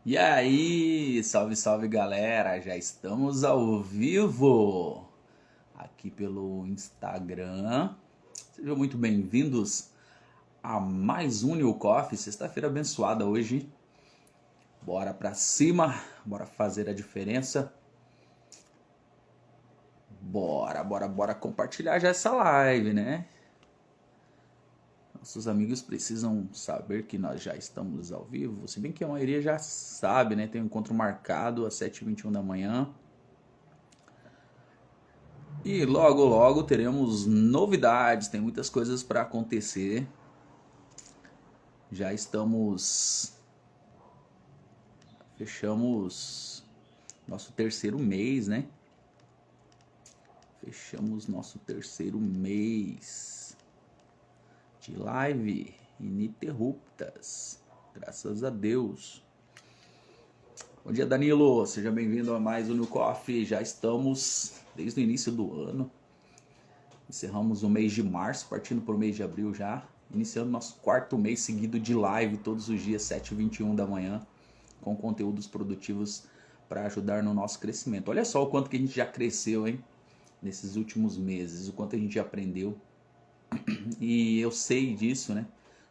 E aí, salve, salve galera, já estamos ao vivo aqui pelo Instagram. Sejam muito bem-vindos a mais um New Coffee, sexta-feira abençoada hoje. Bora pra cima, bora fazer a diferença. Bora compartilhar já essa live, né? Nossos amigos precisam saber que nós já estamos ao vivo, se bem que a maioria já sabe, né? Tem um encontro marcado às 7h21 da manhã. E logo teremos novidades, tem muitas coisas para acontecer. Já fechamos nosso terceiro mês, né? Fechamos nosso terceiro mês de live ininterruptas, graças a Deus. Bom dia, Danilo, seja bem-vindo a mais um New Coffee. Já estamos desde o início do ano, encerramos o mês de março, partindo para o mês de abril já, iniciando nosso quarto mês seguido de live todos os dias, 7h21 da manhã, com conteúdos produtivos para ajudar no nosso crescimento. Olha só o quanto que a gente já cresceu, hein? Nesses últimos meses, o quanto a gente aprendeu. E eu sei disso, né?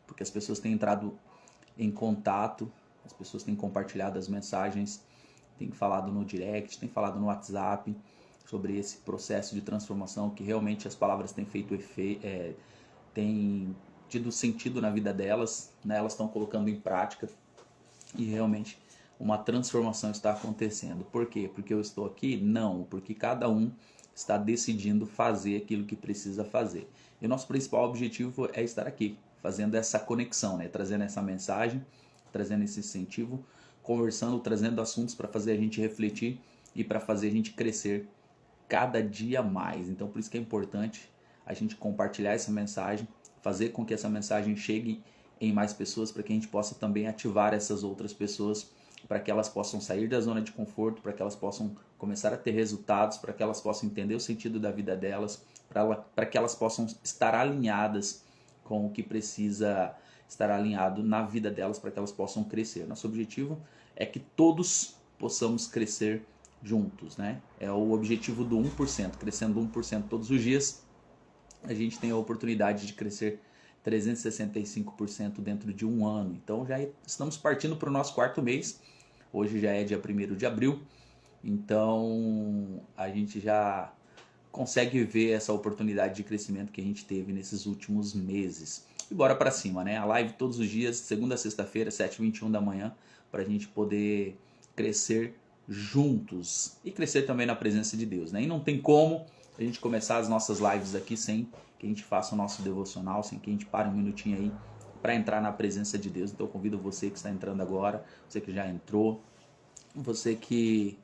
Porque as pessoas têm entrado em contato, as pessoas têm compartilhado as mensagens, têm falado no direct, têm falado no WhatsApp sobre esse processo de transformação, que realmente as palavras têm feito efeito, têm tido sentido na vida delas, né? Elas estão colocando em prática e realmente uma transformação está acontecendo. Por quê? Porque eu estou aqui? Não, porque cada um está decidindo fazer aquilo que precisa fazer. E o nosso principal objetivo é estar aqui, fazendo essa conexão, né? Trazendo essa mensagem, trazendo esse incentivo, conversando, trazendo assuntos para fazer a gente refletir e para fazer a gente crescer cada dia mais. Então por isso que é importante a gente compartilhar essa mensagem, fazer com que essa mensagem chegue em mais pessoas, para que a gente possa também ativar essas outras pessoas, para que elas possam sair da zona de conforto, para que elas possam começar a ter resultados, para que elas possam entender o sentido da vida delas, para que elas possam estar alinhadas com o que precisa estar alinhado na vida delas, para que elas possam crescer. Nosso objetivo é que todos possamos crescer juntos, né? É o objetivo do 1%, crescendo 1% todos os dias, a gente tem a oportunidade de crescer 365% dentro de um ano. Então já estamos partindo para o nosso quarto mês. Hoje já é dia 1º de abril. Então a gente já consegue ver essa oportunidade de crescimento que a gente teve nesses últimos meses. E bora para cima, né? A live todos os dias, segunda a sexta-feira, 7h21 da manhã, para a gente poder crescer juntos e crescer também na presença de Deus, né? E não tem como a gente começar as nossas lives aqui sem que a gente faça o nosso devocional, sem que a gente pare um minutinho aí para entrar na presença de Deus. Então eu convido você que está entrando agora, você que já entrou, você que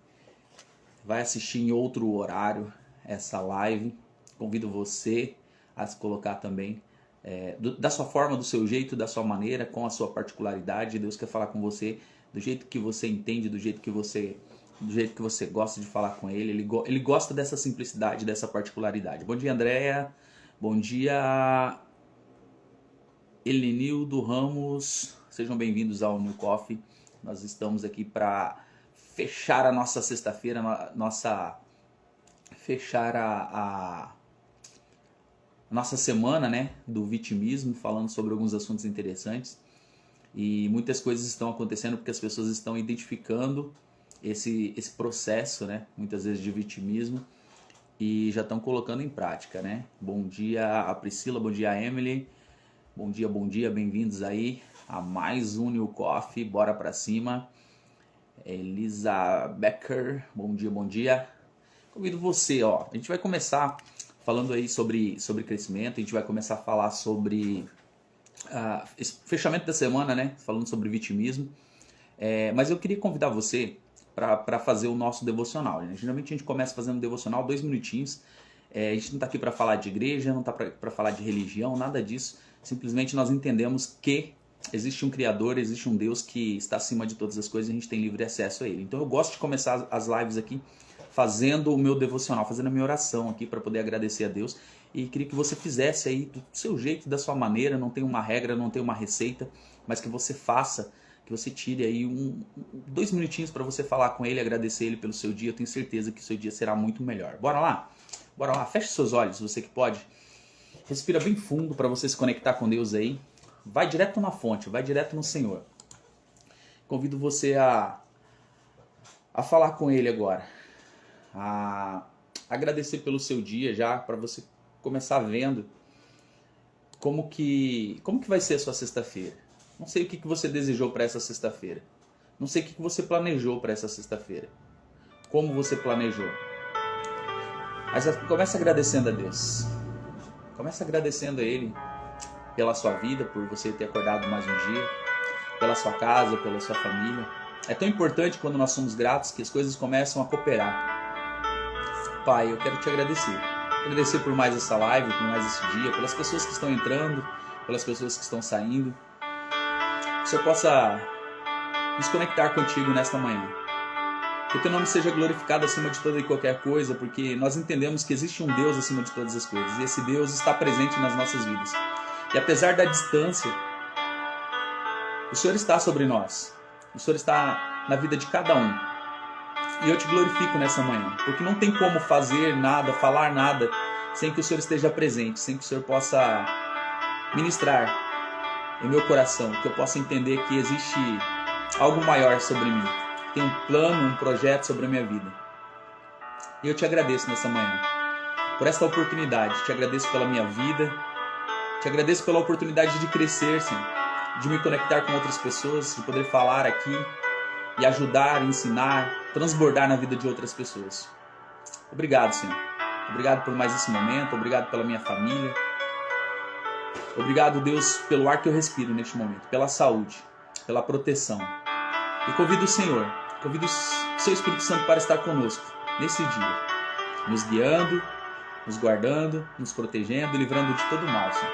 vai assistir em outro horário essa live, convido você a se colocar também da sua forma, do seu jeito, da sua maneira, com a sua particularidade. Deus quer falar com você do jeito que você entende, do jeito que você gosta de falar com ele. Ele gosta dessa simplicidade, dessa particularidade. Bom dia, Andréia. Bom dia, Elenildo Ramos. Sejam bem-vindos ao New Coffee. Nós estamos aqui para fechar a nossa sexta-feira, fechar a nossa semana, né, do vitimismo, falando sobre alguns assuntos interessantes. E muitas coisas estão acontecendo porque as pessoas estão identificando esse processo, né, muitas vezes de vitimismo, e já estão colocando em prática, né? Bom dia a Priscila, bom dia a Emily, bom dia, bem-vindos aí a mais um New Coffee, bora pra cima. Elisa Becker, bom dia. Convido você, ó, a gente vai começar falando aí sobre crescimento, a gente vai começar a falar sobre esse fechamento da semana, né? Falando sobre vitimismo. Mas eu queria convidar você para fazer o nosso devocional, né? Geralmente a gente começa fazendo um devocional 2 minutinhos. A gente não está aqui para falar de igreja, não está para falar de religião, nada disso. Simplesmente nós entendemos que existe um Criador, existe um Deus que está acima de todas as coisas e a gente tem livre acesso a Ele. Então eu gosto de começar as lives aqui fazendo o meu devocional, fazendo a minha oração aqui para poder agradecer a Deus. E queria que você fizesse aí do seu jeito, da sua maneira, não tem uma regra, não tem uma receita, mas que você faça que você tire aí 2 minutinhos para você falar com ele, agradecer ele pelo seu dia. Eu tenho certeza que o seu dia será muito melhor. Bora lá? Bora lá, feche seus olhos, você que pode. Respira bem fundo para você se conectar com Deus aí. Vai direto na fonte, vai direto no Senhor. Convido você a falar com ele agora. A agradecer pelo seu dia já, para você começar vendo como que vai ser a sua sexta-feira. Não sei o que você desejou para essa sexta-feira. Não sei o que você planejou para essa sexta-feira. Como você planejou. Mas comece agradecendo a Deus. Comece agradecendo a Ele pela sua vida, por você ter acordado mais um dia, pela sua casa, pela sua família. É tão importante quando nós somos gratos que as coisas começam a cooperar. Pai, eu quero te agradecer. Agradecer por mais essa live, por mais esse dia, pelas pessoas que estão entrando, pelas pessoas que estão saindo. Que o Senhor possa nos conectar contigo nesta manhã. Que o teu nome seja glorificado acima de toda e qualquer coisa, porque nós entendemos que existe um Deus acima de todas as coisas. E esse Deus está presente nas nossas vidas. E apesar da distância, o Senhor está sobre nós. O Senhor está na vida de cada um. E eu te glorifico nessa manhã, porque não tem como fazer nada, falar nada, sem que o Senhor esteja presente, sem que o Senhor possa ministrar em meu coração, que eu possa entender que existe algo maior sobre mim. Tem um plano, um projeto sobre a minha vida. E eu te agradeço nessa manhã, por esta oportunidade. Te agradeço pela minha vida, te agradeço pela oportunidade de crescer, Senhor, de me conectar com outras pessoas, de poder falar aqui e ajudar, ensinar, transbordar na vida de outras pessoas. Obrigado, Senhor. Obrigado por mais esse momento, obrigado pela minha família. Obrigado, Deus, pelo ar que eu respiro neste momento, pela saúde, pela proteção. E convido o Senhor, convido o seu Espírito Santo para estar conosco nesse dia, nos guiando, nos guardando, nos protegendo e livrando de todo mal, Senhor.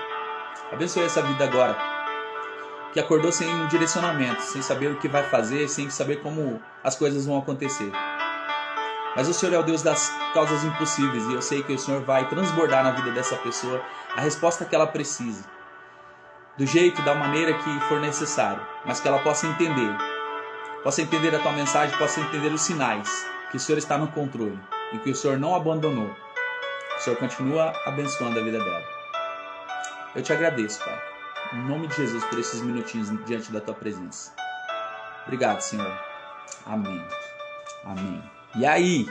Abençoe essa vida agora, que acordou sem um direcionamento, sem saber o que vai fazer, sem saber como as coisas vão acontecer. Mas o Senhor é o Deus das causas impossíveis e eu sei que o Senhor vai transbordar na vida dessa pessoa a resposta que ela precisa, do jeito, da maneira que for necessário, mas que ela possa entender a tua mensagem, possa entender os sinais, que o Senhor está no controle e que o Senhor não abandonou. O Senhor continua abençoando a vida dela. Eu te agradeço, Pai, em nome de Jesus, por esses minutinhos diante da tua presença. Obrigado, Senhor. Amém. Amém. E aí?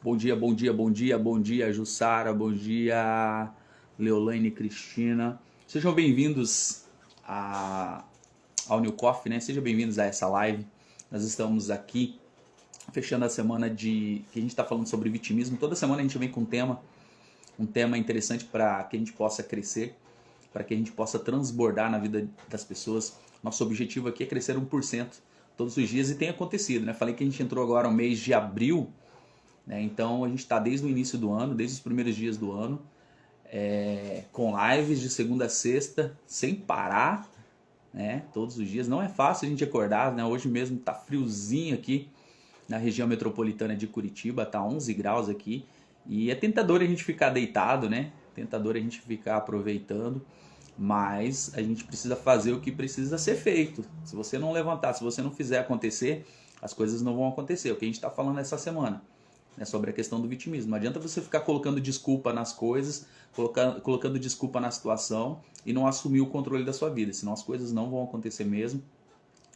Bom dia, bom dia, bom dia, bom dia, Jussara, bom dia, Leolaine e Cristina. Sejam bem-vindos ao New Coffee, né? Sejam bem-vindos a essa live. Nós estamos aqui fechando a semana que a gente está falando sobre vitimismo. Toda semana a gente vem com um tema interessante para que a gente possa crescer, para que a gente possa transbordar na vida das pessoas. Nosso objetivo aqui é crescer 1% todos os dias e tem acontecido, né? Falei que a gente entrou agora no mês de abril, né? Então a gente está desde o início do ano, desde os primeiros dias do ano, com lives de segunda a sexta, sem parar, né? Todos os dias. Não é fácil a gente acordar, né? Hoje mesmo tá friozinho aqui na região metropolitana de Curitiba, tá 11 graus aqui. E é tentador a gente ficar deitado, né? Tentador a gente ficar aproveitando, mas a gente precisa fazer o que precisa ser feito. Se você não levantar, se você não fizer acontecer, as coisas não vão acontecer. O que a gente está falando essa semana, né, sobre a questão do vitimismo. Não adianta você ficar colocando desculpa nas coisas, colocando desculpa na situação e não assumir o controle da sua vida, senão as coisas não vão acontecer mesmo.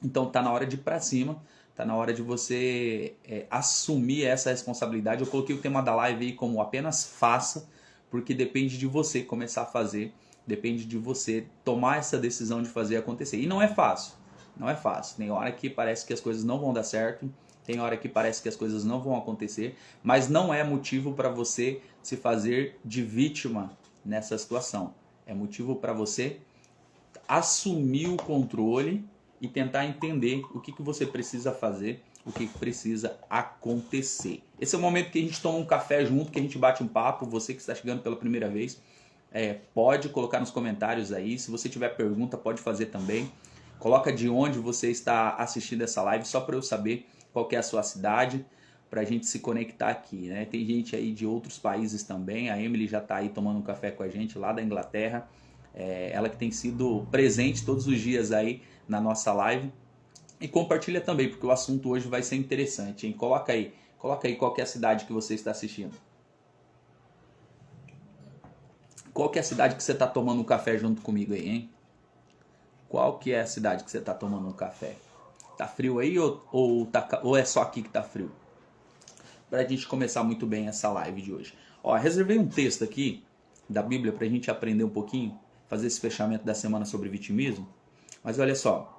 Então tá na hora de ir para cima. Está na hora de você assumir essa responsabilidade. Eu coloquei o tema da live aí como apenas faça, porque depende de você começar a fazer, depende de você tomar essa decisão de fazer acontecer. E não é fácil, não é fácil. Tem hora que parece que as coisas não vão dar certo, tem hora que parece que as coisas não vão acontecer, mas não é motivo para você se fazer de vítima nessa situação. É motivo para você assumir o controle e tentar entender o que você precisa fazer, o que precisa acontecer. Esse é o momento que a gente toma um café junto, que a gente bate um papo. Você que está chegando pela primeira vez, pode colocar nos comentários aí. Se você tiver pergunta, pode fazer também. Coloca de onde você está assistindo essa live, só para eu saber qual que é a sua cidade, para a gente se conectar aqui, né? Tem gente aí de outros países também. A Emily já está aí tomando um café com a gente lá da Inglaterra. ela que tem sido presente todos os dias aí na nossa live. E compartilha também, porque o assunto hoje vai ser interessante, hein? Coloca aí qual que é a cidade que você está assistindo. Qual que é a cidade que você está tomando um café junto comigo aí, hein? Qual que é a cidade que você está tomando um café? Tá frio aí ou é só aqui que tá frio? Para a gente começar muito bem essa live de hoje. Ó, reservei um texto aqui da Bíblia para a gente aprender um pouquinho, fazer esse fechamento da semana sobre vitimismo. Mas olha só,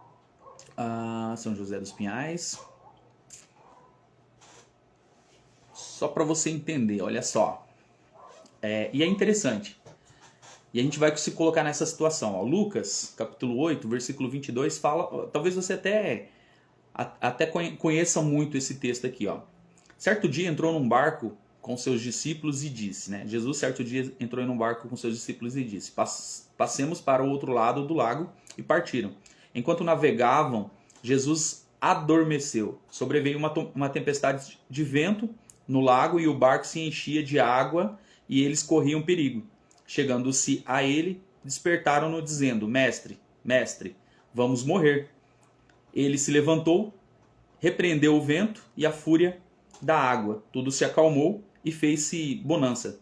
São José dos Pinhais. Só para você entender, olha só. E é interessante. E a gente vai se colocar nessa situação. Ó, Lucas, capítulo 8, versículo 22, fala... Talvez você até conheça muito esse texto aqui. Ó. Certo dia entrou num barco com seus discípulos e disse... Né? Jesus, certo dia, entrou em um barco com seus discípulos e disse... Passemos para o outro lado do lago, e partiram. Enquanto navegavam, Jesus adormeceu. Sobreveio uma tempestade de vento no lago e o barco se enchia de água e eles corriam perigo. Chegando-se a ele, despertaram-no dizendo: Mestre, vamos morrer. Ele se levantou, repreendeu o vento e a fúria da água. Tudo se acalmou e fez-se bonança.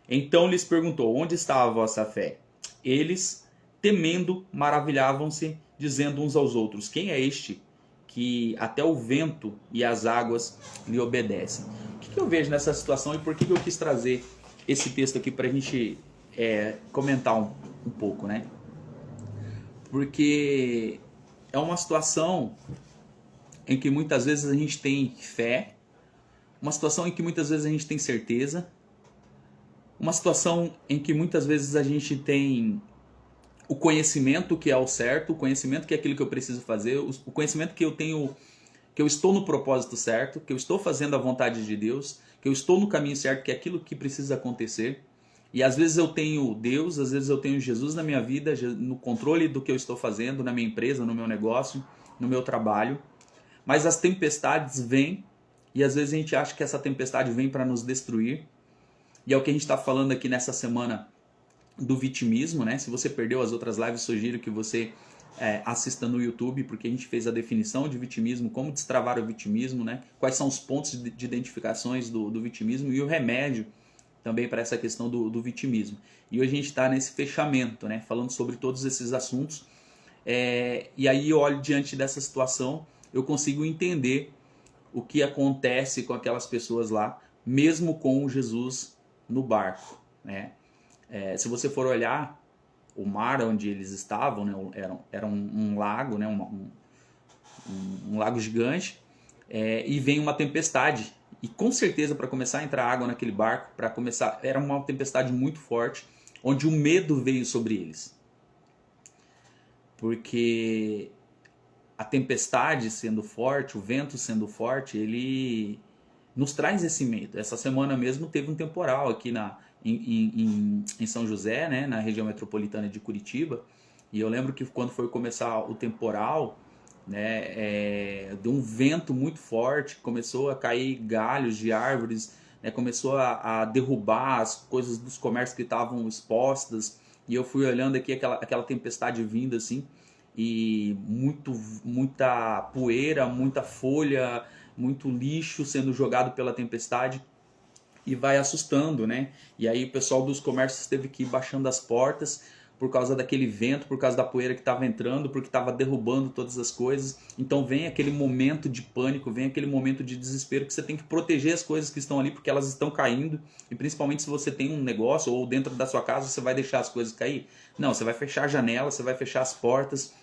Então lhes perguntou: onde está a vossa fé? Eles, temendo, maravilhavam-se, dizendo uns aos outros: quem é este que até o vento e as águas lhe obedecem? O que eu vejo nessa situação e por que eu quis trazer esse texto aqui para a gente comentar um pouco, né? Porque é uma situação em que muitas vezes a gente tem fé, uma situação em que muitas vezes a gente tem certeza, uma situação em que muitas vezes a gente tem o conhecimento que é o certo, o conhecimento que é aquilo que eu preciso fazer, o conhecimento que eu tenho, que eu estou no propósito certo, que eu estou fazendo a vontade de Deus, que eu estou no caminho certo, que é aquilo que precisa acontecer. E às vezes eu tenho Deus, às vezes eu tenho Jesus na minha vida, no controle do que eu estou fazendo, na minha empresa, no meu negócio, no meu trabalho. Mas as tempestades vêm e às vezes a gente acha que essa tempestade vem para nos destruir. E é o que a gente está falando aqui nessa semana do vitimismo, né? Se você perdeu as outras lives, sugiro que você assista no YouTube, porque a gente fez a definição de vitimismo, como destravar o vitimismo, né? Quais são os pontos de identificações do vitimismo e o remédio também para essa questão do vitimismo. E hoje a gente está nesse fechamento, né, falando sobre todos esses assuntos. E aí eu olho diante dessa situação, eu consigo entender o que acontece com aquelas pessoas lá, mesmo com Jesus no barco, né? Se você for olhar o mar onde eles estavam, né, era um lago, né, um lago gigante, e vem uma tempestade. E com certeza para começar a entrar água naquele barco, era uma tempestade muito forte, onde o medo veio sobre eles. Porque a tempestade sendo forte, o vento sendo forte, ele nos traz esse medo. Essa semana mesmo teve um temporal aqui em São José, né, na região metropolitana de Curitiba, e eu lembro que quando foi começar o temporal, né, deu um vento muito forte, começou a cair galhos de árvores, né, começou a derrubar as coisas dos comércios que estavam expostas, e eu fui olhando aqui aquela tempestade vindo assim, e muita poeira, muita folha, muito lixo sendo jogado pela tempestade, e vai assustando, né? E aí o pessoal dos comércios teve que ir baixando as portas por causa daquele vento, por causa da poeira que estava entrando, porque estava derrubando todas as coisas. Então vem aquele momento de pânico, vem aquele momento de desespero que você tem que proteger as coisas que estão ali porque elas estão caindo. E principalmente se você tem um negócio ou dentro da sua casa, você vai deixar as coisas cair? Não, você vai fechar a janela, você vai fechar as portas,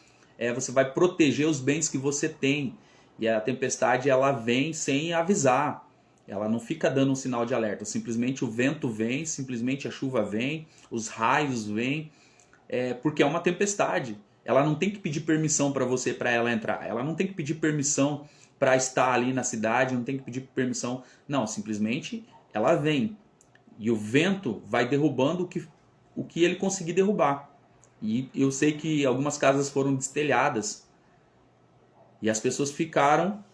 você vai proteger os bens que você tem. E a tempestade ela vem sem avisar. Ela não fica dando um sinal de alerta. Simplesmente o vento vem, simplesmente a chuva vem, os raios vêm. Porque é uma tempestade. Ela não tem que pedir permissão para você para ela entrar. Ela não tem que pedir permissão para estar ali na cidade, não tem que pedir permissão. Não, simplesmente ela vem. E o vento vai derrubando o que ele conseguir derrubar. E eu sei que algumas casas foram destelhadas. E as pessoas ficaram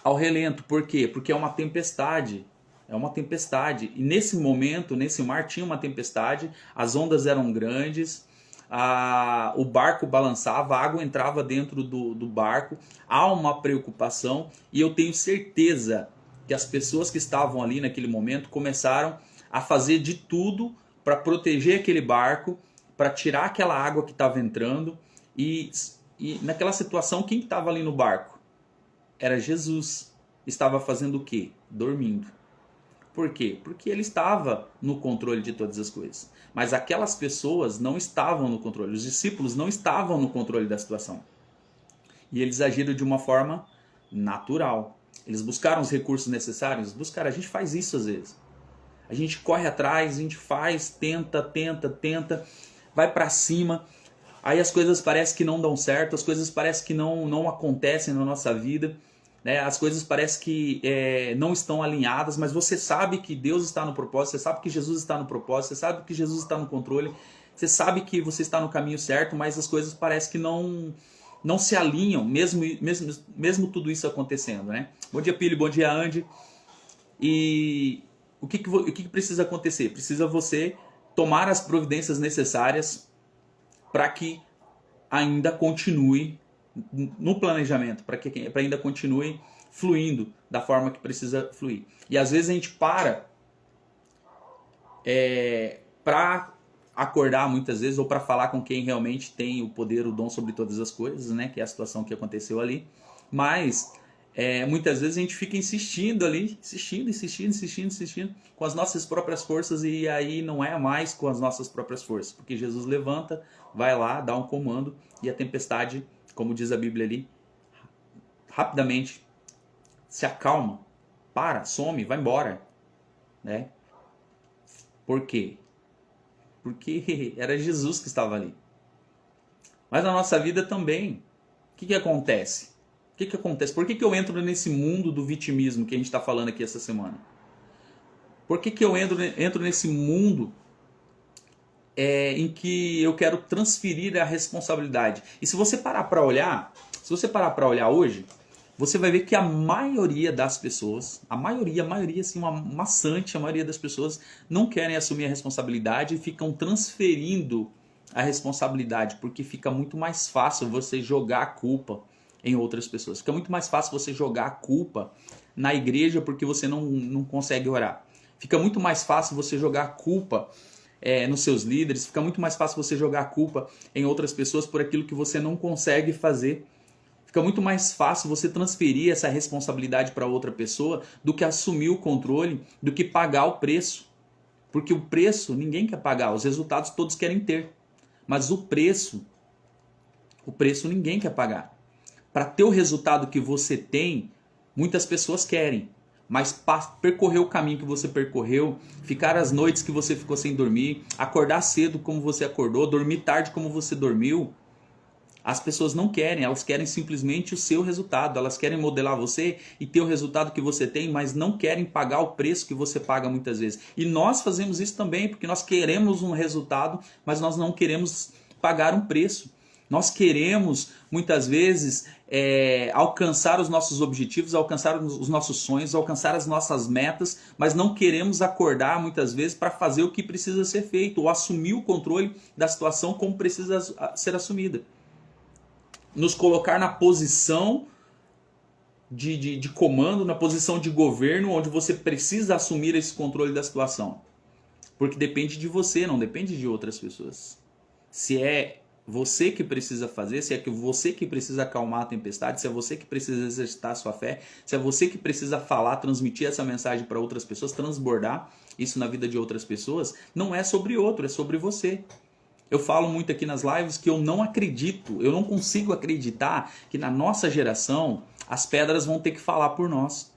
ao relento. Por quê? Porque é uma tempestade. É uma tempestade. E nesse momento, nesse mar, tinha uma tempestade. As ondas eram grandes. o barco balançava, a água entrava dentro do barco, há uma preocupação, e eu tenho certeza que as pessoas que estavam ali naquele momento começaram a fazer de tudo para proteger aquele barco, para tirar aquela água que estava entrando, e naquela situação, quem estava ali no barco? Era Jesus. Estava fazendo o quê? Dormindo. Por quê? Porque ele estava no controle de todas as coisas. Mas aquelas pessoas não estavam no controle. Os discípulos não estavam no controle da situação. E eles agiram de uma forma natural. Eles buscaram os recursos necessários? Buscaram. A gente faz isso às vezes. A gente corre atrás, a gente faz, tenta, vai para cima. Aí as coisas parecem que não dão certo, as coisas parecem que não acontecem na nossa vida. Né? As coisas parecem que não estão alinhadas, mas você sabe que Deus está no propósito, você sabe que Jesus está no propósito, você sabe que Jesus está no controle, você sabe que você está no caminho certo, mas as coisas parecem que não se alinham, mesmo tudo isso acontecendo. Né? Bom dia, Pili, bom dia, Andy. E o que precisa acontecer? Precisa você tomar as providências necessárias para que ainda continue no planejamento, para ainda continue fluindo da forma que precisa fluir. E às vezes a gente para acordar muitas vezes, ou para falar com quem realmente tem o poder, o dom sobre todas as coisas, né? Que é a situação que aconteceu ali. Mas muitas vezes a gente fica insistindo ali, insistindo com as nossas próprias forças, e aí não é mais com as nossas próprias forças, porque Jesus levanta, vai lá, dá um comando, e a tempestade, como diz a Bíblia ali, rapidamente se acalma, para, some, vai embora. Né? Por quê? Porque era Jesus que estava ali. Mas na nossa vida também, o que acontece? O que acontece? Por que eu entro nesse mundo do vitimismo que a gente está falando aqui essa semana? Por que eu entro nesse mundo em que eu quero transferir a responsabilidade? E se você parar para olhar, hoje, você vai ver que a maioria das pessoas, a maioria assim, uma maçante, a maioria das pessoas não querem assumir a responsabilidade e ficam transferindo a responsabilidade, porque fica muito mais fácil você jogar a culpa em outras pessoas. Fica muito mais fácil você jogar a culpa na igreja porque você não consegue orar. Fica muito mais fácil você jogar a culpa nos seus líderes. Fica muito mais fácil você jogar a culpa em outras pessoas por aquilo que você não consegue fazer. Fica muito mais fácil você transferir essa responsabilidade para outra pessoa do que assumir o controle, do que pagar o preço. Porque o preço ninguém quer pagar, os resultados todos querem ter. Mas o preço ninguém quer pagar. Para ter o resultado que você tem, muitas pessoas querem. Mas percorrer o caminho que você percorreu, ficar as noites que você ficou sem dormir, acordar cedo como você acordou, dormir tarde como você dormiu, as pessoas não querem, elas querem simplesmente o seu resultado, elas querem modelar você e ter o resultado que você tem, mas não querem pagar o preço que você paga muitas vezes. E nós fazemos isso também, porque nós queremos um resultado, mas nós não queremos pagar um preço. Nós queremos, muitas vezes, alcançar os nossos objetivos, alcançar os nossos sonhos, alcançar as nossas metas, mas não queremos acordar, muitas vezes, para fazer o que precisa ser feito, ou assumir o controle da situação como precisa ser assumida. Nos colocar na posição de comando, na posição de governo, onde você precisa assumir esse controle da situação. Porque depende de você, não depende de outras pessoas. Se é você que precisa fazer, se é você que precisa acalmar a tempestade, se é você que precisa exercitar a sua fé, se é você que precisa falar, transmitir essa mensagem para outras pessoas, transbordar isso na vida de outras pessoas, não é sobre outro, é sobre você. Eu falo muito aqui nas lives que eu não consigo acreditar que na nossa geração as pedras vão ter que falar por nós.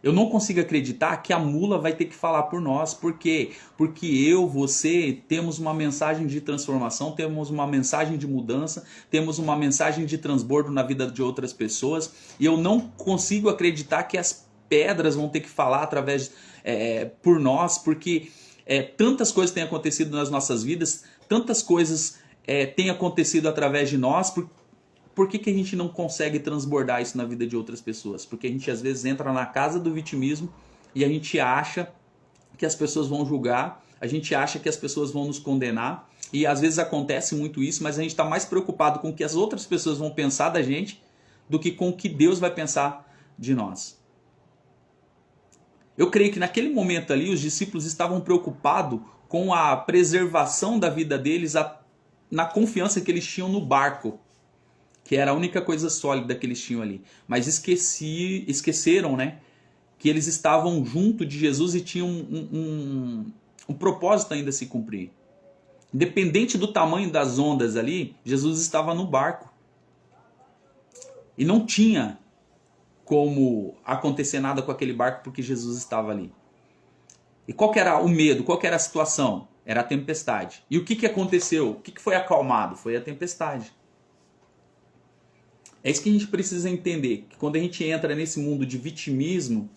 Eu não consigo acreditar que a mula vai ter que falar por nós. Por quê? Porque eu, você, temos uma mensagem de transformação, temos uma mensagem de mudança, temos uma mensagem de transbordo na vida de outras pessoas. E eu não consigo acreditar que as pedras vão ter que falar por nós, porque tantas coisas têm acontecido nas nossas vidas, tantas coisas têm acontecido através de nós. Por que a gente não consegue transbordar isso na vida de outras pessoas? Porque a gente às vezes entra na casa do vitimismo e a gente acha que as pessoas vão julgar, a gente acha que as pessoas vão nos condenar, E às vezes acontece muito isso, mas a gente está mais preocupado com o que as outras pessoas vão pensar da gente do que com o que Deus vai pensar de nós. Eu creio que naquele momento ali os discípulos estavam preocupados com a preservação da vida deles na confiança que eles tinham no barco, que era a única coisa sólida que eles tinham ali. Mas esqueceram, né, que eles estavam junto de Jesus e tinham um propósito ainda a se cumprir. Independente do tamanho das ondas ali, Jesus estava no barco. E não tinha como acontecer nada com aquele barco porque Jesus estava ali. E qual que era o medo? Qual que era a situação? Era a tempestade. E o que aconteceu? O que foi acalmado? Foi a tempestade. É isso que a gente precisa entender. Que quando a gente entra nesse mundo de vitimismo,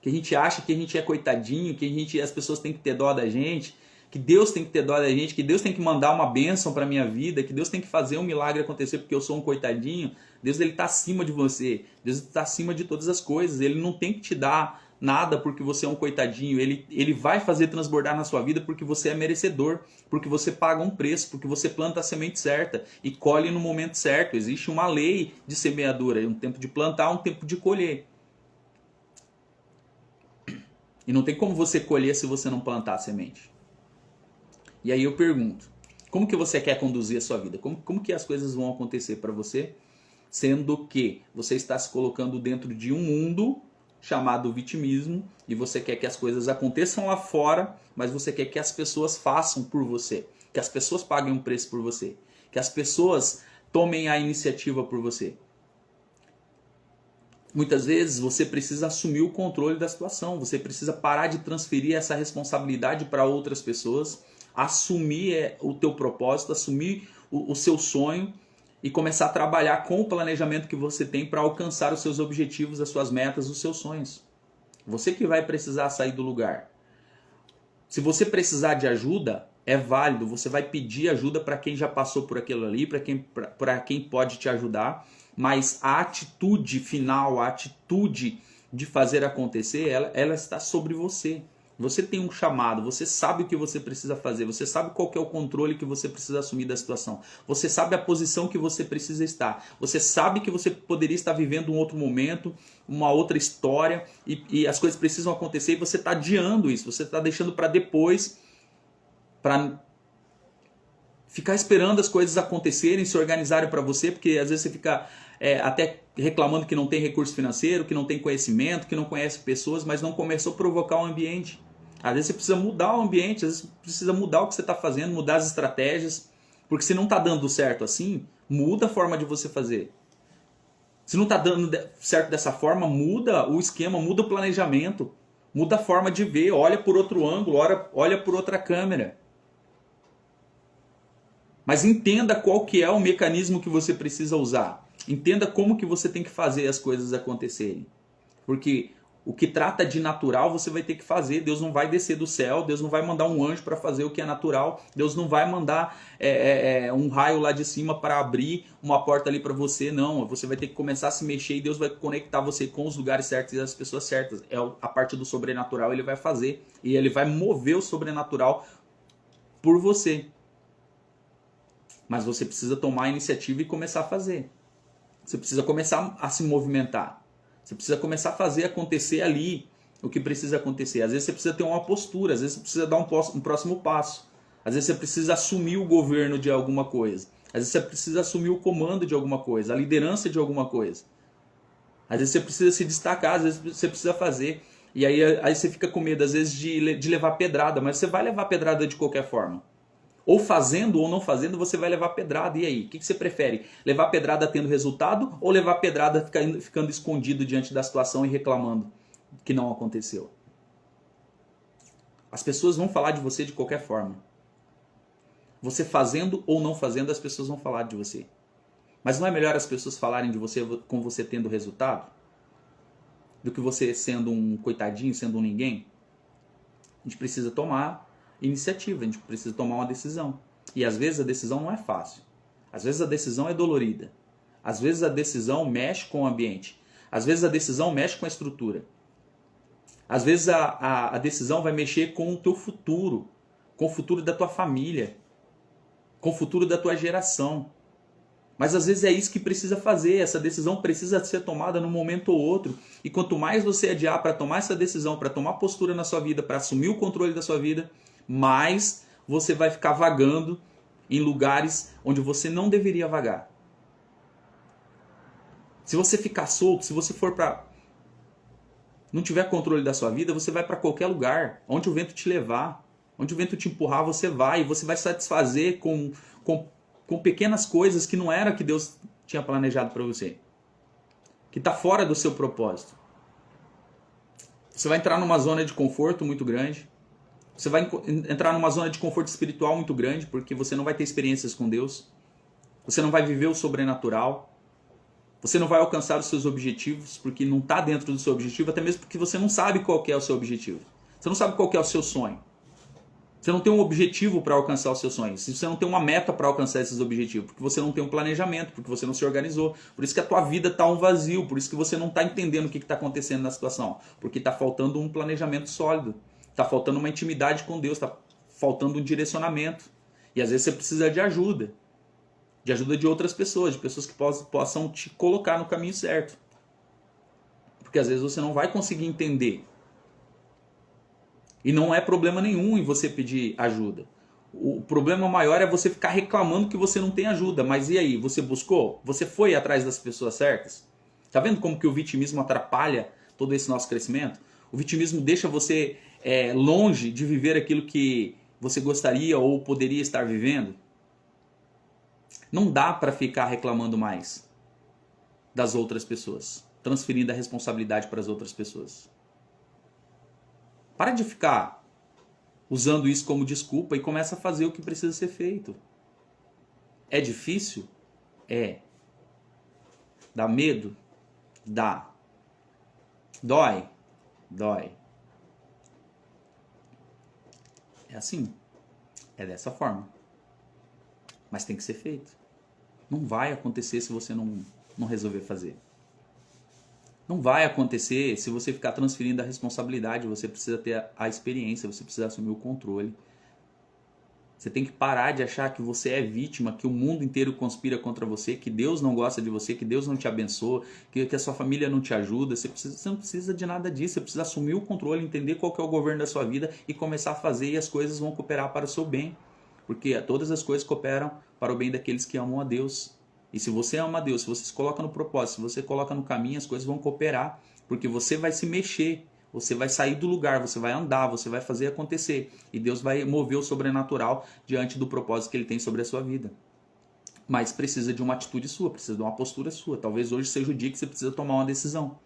que a gente acha que a gente é coitadinho, que as pessoas têm que ter dó da gente, que Deus tem que ter dó da gente, que Deus tem que mandar uma bênção para minha vida, que Deus tem que fazer um milagre acontecer porque eu sou um coitadinho. Deus, ele está acima de você. Deus está acima de todas as coisas. Ele não tem que te dar nada porque você é um coitadinho. Ele vai fazer transbordar na sua vida porque você é merecedor, porque você paga um preço, porque você planta a semente certa e colhe no momento certo. Existe uma lei de semeadura, um tempo de plantar, um tempo de colher. E não tem como você colher se você não plantar a semente. E aí eu pergunto, como que você quer conduzir a sua vida? Como que as coisas vão acontecer para você, sendo que você está se colocando dentro de um mundo chamado vitimismo e você quer que as coisas aconteçam lá fora, mas você quer que as pessoas façam por você, que as pessoas paguem um preço por você, que as pessoas tomem a iniciativa por você. Muitas vezes você precisa assumir o controle da situação, você precisa parar de transferir essa responsabilidade para outras pessoas, assumir o teu propósito, assumir o seu sonho e começar a trabalhar com o planejamento que você tem para alcançar os seus objetivos, as suas metas, os seus sonhos. Você que vai precisar sair do lugar. Se você precisar de ajuda, é válido, você vai pedir ajuda para quem já passou por aquilo ali, para quem pode te ajudar, mas a atitude final, a atitude de fazer acontecer, ela está sobre você. Você tem um chamado, você sabe o que você precisa fazer, você sabe qual que é o controle que você precisa assumir da situação, você sabe a posição que você precisa estar, você sabe que você poderia estar vivendo um outro momento, uma outra história e as coisas precisam acontecer e você está adiando isso, você está deixando para depois, para ficar esperando as coisas acontecerem, se organizarem para você, porque às vezes você fica até reclamando que não tem recurso financeiro, que não tem conhecimento, que não conhece pessoas, mas não começou a provocar o ambiente. Às vezes você precisa mudar o ambiente, às vezes você precisa mudar o que você está fazendo, mudar as estratégias, porque se não está dando certo assim, muda a forma de você fazer. Se não está dando certo dessa forma, muda o esquema, muda o planejamento, muda a forma de ver, olha por outro ângulo, olha por outra câmera. Mas entenda qual que é o mecanismo que você precisa usar. Entenda como que você tem que fazer as coisas acontecerem. Porque o que trata de natural você vai ter que fazer. Deus não vai descer do céu, Deus não vai mandar um anjo para fazer o que é natural. Deus não vai mandar um raio lá de cima para abrir uma porta ali para você. Não, você vai ter que começar a se mexer e Deus vai conectar você com os lugares certos e as pessoas certas. A parte do sobrenatural ele vai fazer. E ele vai mover o sobrenatural por você. Mas você precisa tomar a iniciativa e começar a fazer. Você precisa começar a se movimentar. Você precisa começar a fazer acontecer ali o que precisa acontecer. Às vezes você precisa ter uma postura, às vezes você precisa dar um próximo passo. Às vezes você precisa assumir o governo de alguma coisa. Às vezes você precisa assumir o comando de alguma coisa, a liderança de alguma coisa. Às vezes você precisa se destacar, às vezes você precisa fazer. E aí você fica com medo, às vezes, de levar pedrada, mas você vai levar pedrada de qualquer forma. Ou fazendo ou não fazendo, você vai levar pedrada. E aí? O que você prefere? Levar pedrada tendo resultado ou levar pedrada ficando escondido diante da situação e reclamando que não aconteceu? As pessoas vão falar de você de qualquer forma. Você fazendo ou não fazendo, as pessoas vão falar de você. Mas não é melhor as pessoas falarem de você com você tendo resultado? Do que você sendo um coitadinho, sendo um ninguém? A gente precisa tomar iniciativa, a gente precisa tomar uma decisão. E às vezes a decisão não é fácil. Às vezes a decisão é dolorida. Às vezes a decisão mexe com o ambiente. Às vezes a decisão mexe com a estrutura. Às vezes a decisão vai mexer com o teu futuro, com o futuro da tua família. com o futuro da tua geração. Mas às vezes é isso que precisa fazer, essa decisão precisa ser tomada num momento ou outro. E quanto mais você adiar para tomar essa decisão, para tomar postura na sua vida, para assumir o controle da sua vida, mais você vai ficar vagando em lugares onde você não deveria vagar. Se você ficar solto, se você for para não tiver controle da sua vida, você vai para qualquer lugar, onde o vento te levar, onde o vento te empurrar, você vai, e você vai satisfazer com pequenas coisas que não era que Deus tinha planejado para você, que está fora do seu propósito. Você vai entrar numa zona de conforto muito grande, você vai entrar numa zona de conforto espiritual muito grande, porque você não vai ter experiências com Deus, você não vai viver o sobrenatural, você não vai alcançar os seus objetivos, porque não está dentro do seu objetivo, até mesmo porque você não sabe qual que é o seu objetivo, você não sabe qual que é o seu sonho. Você não tem um objetivo para alcançar os seus sonhos. Você não tem uma meta para alcançar esses objetivos. Porque você não tem um planejamento, porque você não se organizou. Por isso que a tua vida está um vazio. Por isso que você não está entendendo o que está acontecendo na situação. Porque está faltando um planejamento sólido. Está faltando uma intimidade com Deus. Está faltando um direcionamento. E às vezes você precisa de ajuda. De ajuda de outras pessoas. De pessoas que possam te colocar no caminho certo. Porque às vezes você não vai conseguir entender. E não é problema nenhum em você pedir ajuda. O problema maior é você ficar reclamando que você não tem ajuda. Mas e aí? Você buscou? Você foi atrás das pessoas certas? Tá vendo como que o vitimismo atrapalha todo esse nosso crescimento? O vitimismo deixa você longe de viver aquilo que você gostaria ou poderia estar vivendo. Não dá para ficar reclamando mais das outras pessoas, transferindo a responsabilidade para as outras pessoas. Para de ficar usando isso como desculpa e começa a fazer o que precisa ser feito. É difícil? É. Dá medo? Dá. Dói? Dói. É assim. É dessa forma. Mas tem que ser feito. Não vai acontecer se você não resolver fazer. Não vai acontecer se você ficar transferindo a responsabilidade. Você precisa ter a experiência, você precisa assumir o controle. Você tem que parar de achar que você é vítima, que o mundo inteiro conspira contra você, que Deus não gosta de você, que Deus não te abençoa, que a sua família não te ajuda. Você não precisa de nada disso. Você precisa assumir o controle, entender qual que é o governo da sua vida e começar a fazer, e as coisas vão cooperar para o seu bem. Porque todas as coisas cooperam para o bem daqueles que amam a Deus. E se você ama a Deus, se você se coloca no propósito, se você coloca no caminho, as coisas vão cooperar. Porque você vai se mexer, você vai sair do lugar, você vai andar, você vai fazer acontecer. E Deus vai mover o sobrenatural diante do propósito que Ele tem sobre a sua vida. Mas precisa de uma atitude sua, precisa de uma postura sua. Talvez hoje seja o dia que você precisa tomar uma decisão.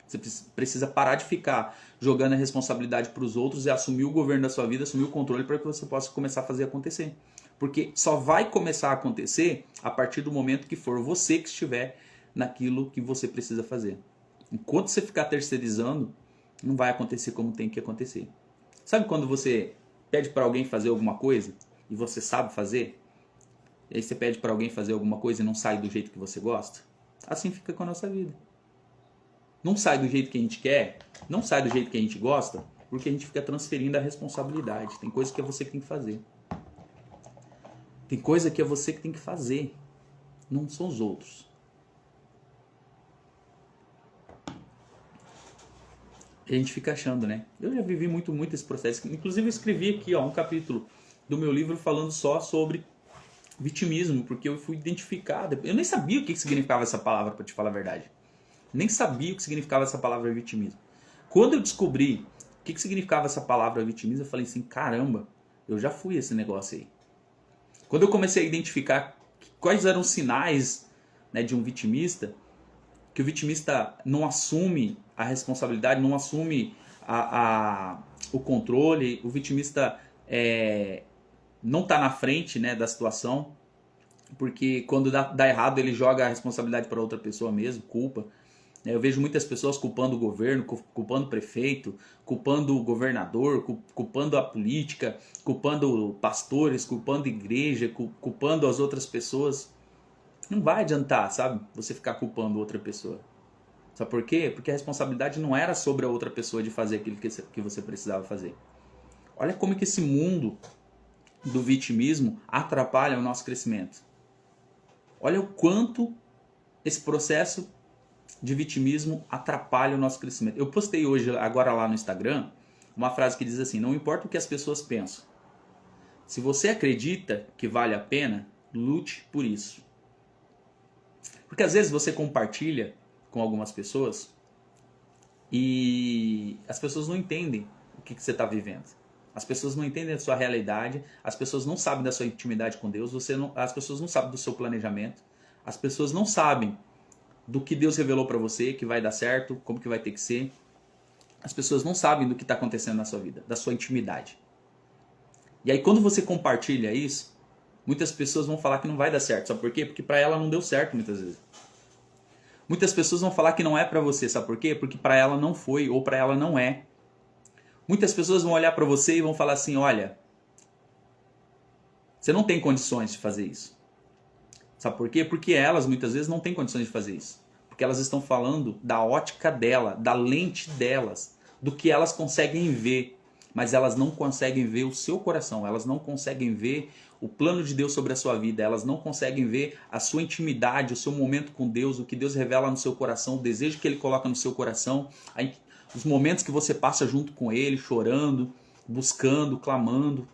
Você precisa parar de ficar jogando a responsabilidade para os outros e assumir o governo da sua vida, assumir o controle para que você possa começar a fazer acontecer. Porque só vai começar a acontecer a partir do momento que for você que estiver naquilo que você precisa fazer. Enquanto você ficar terceirizando, não vai acontecer como tem que acontecer. Sabe quando você pede para alguém fazer alguma coisa e você sabe fazer? E aí você pede para alguém fazer alguma coisa e não sai do jeito que você gosta? Assim fica com a nossa vida. Não sai do jeito que a gente quer, não sai do jeito que a gente gosta, porque a gente fica transferindo a responsabilidade. Tem coisa que é você que tem que fazer. Tem coisa que é você que tem que fazer, não são os outros. E a gente fica achando, né? Eu já vivi muito esse processo. Inclusive eu escrevi aqui um capítulo do meu livro falando só sobre vitimismo, porque eu fui identificado. Eu nem sabia o que significava essa palavra, para te falar a verdade. Nem sabia o que significava essa palavra vitimismo. Quando eu descobri o que significava essa palavra vitimismo, eu falei assim, caramba, eu já fui esse negócio aí. Quando eu comecei a identificar quais eram os sinais, né, de um vitimista, que o vitimista não assume a responsabilidade, não assume o controle, o vitimista não está na frente, né, da situação, porque quando dá errado ele joga a responsabilidade para outra pessoa mesmo, culpa. Eu vejo muitas pessoas culpando o governo, culpando o prefeito, culpando o governador, culpando a política, culpando pastores, culpando a igreja, culpando as outras pessoas. Não vai adiantar, sabe? Você ficar culpando outra pessoa. Sabe por quê? Porque a responsabilidade não era sobre a outra pessoa de fazer aquilo que você precisava fazer. Olha como que esse mundo do vitimismo atrapalha o nosso crescimento. Olha o quanto esse processo de vitimismo atrapalha o nosso crescimento. Eu postei hoje, agora lá no Instagram, uma frase que diz assim: não importa o que as pessoas pensam. Se você acredita que vale a pena, lute por isso. Porque às vezes você compartilha com algumas pessoas e as pessoas não entendem o que você está vivendo. As pessoas não entendem a sua realidade, as pessoas não sabem da sua intimidade com Deus, as pessoas não sabem do seu planejamento, as pessoas não sabem do que Deus revelou para você, que vai dar certo, como que vai ter que ser. As pessoas não sabem do que está acontecendo na sua vida, da sua intimidade. E aí quando você compartilha isso, muitas pessoas vão falar que não vai dar certo. Sabe por quê? Porque para ela não deu certo muitas vezes. Muitas pessoas vão falar que não é para você. Sabe por quê? Porque para ela não foi ou para ela não é. Muitas pessoas vão olhar para você e vão falar assim: olha, você não tem condições de fazer isso. Sabe por quê? Porque elas muitas vezes não têm condições de fazer isso. Porque elas estão falando da ótica dela, da lente delas, do que elas conseguem ver. Mas elas não conseguem ver o seu coração, elas não conseguem ver o plano de Deus sobre a sua vida, elas não conseguem ver a sua intimidade, o seu momento com Deus, o que Deus revela no seu coração, o desejo que Ele coloca no seu coração, os momentos que você passa junto com Ele, chorando, buscando, clamando,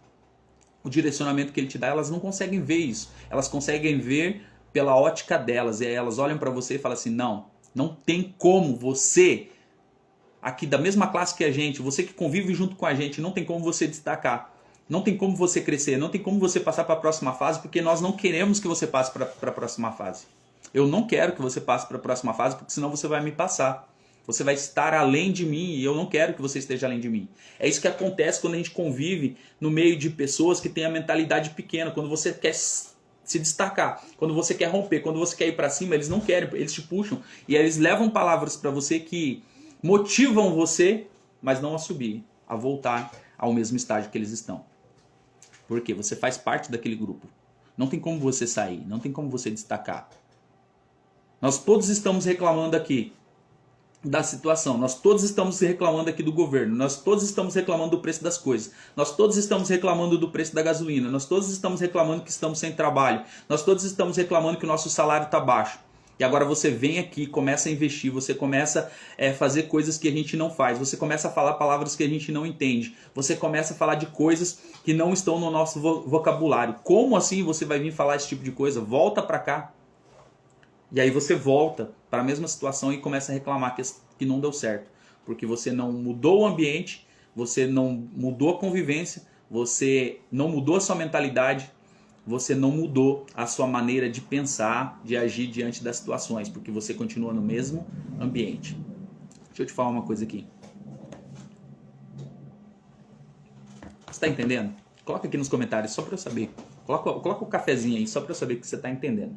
o direcionamento que Ele te dá. Elas não conseguem ver isso, elas conseguem ver pela ótica delas, e aí elas olham para você e falam assim: não tem como você, aqui da mesma classe que a gente, você que convive junto com a gente, não tem como você destacar, não tem como você crescer, não tem como você passar para a próxima fase, porque nós não queremos que você passe para a próxima fase. Eu não quero que você passe para a próxima fase, porque senão você vai me passar. Você vai estar além de mim e eu não quero que você esteja além de mim. É isso que acontece quando a gente convive no meio de pessoas que têm a mentalidade pequena. Quando você quer se destacar, quando você quer romper, quando você quer ir para cima, eles não querem, eles te puxam e eles levam palavras para você que motivam você, mas não a subir, a voltar ao mesmo estágio que eles estão. Porque você faz parte daquele grupo. Não tem como você sair, não tem como você destacar. Nós todos estamos reclamando aqui da situação, nós todos estamos reclamando aqui do governo, nós todos estamos reclamando do preço das coisas, nós todos estamos reclamando do preço da gasolina, nós todos estamos reclamando que estamos sem trabalho, nós todos estamos reclamando que o nosso salário está baixo. E agora você vem aqui, começa a investir, você começa a fazer coisas que a gente não faz, você começa a falar palavras que a gente não entende, você começa a falar de coisas que não estão no nosso vocabulário. Como assim você vai vir falar esse tipo de coisa? Volta para cá. E aí você volta para a mesma situação e começa a reclamar que não deu certo. Porque você não mudou o ambiente, você não mudou a convivência, você não mudou a sua mentalidade, você não mudou a sua maneira de pensar, de agir diante das situações, porque você continua no mesmo ambiente. Deixa eu te falar uma coisa aqui. Você está entendendo? Coloca aqui nos comentários só para eu saber. Coloca o cafezinho aí só para eu saber que você está entendendo.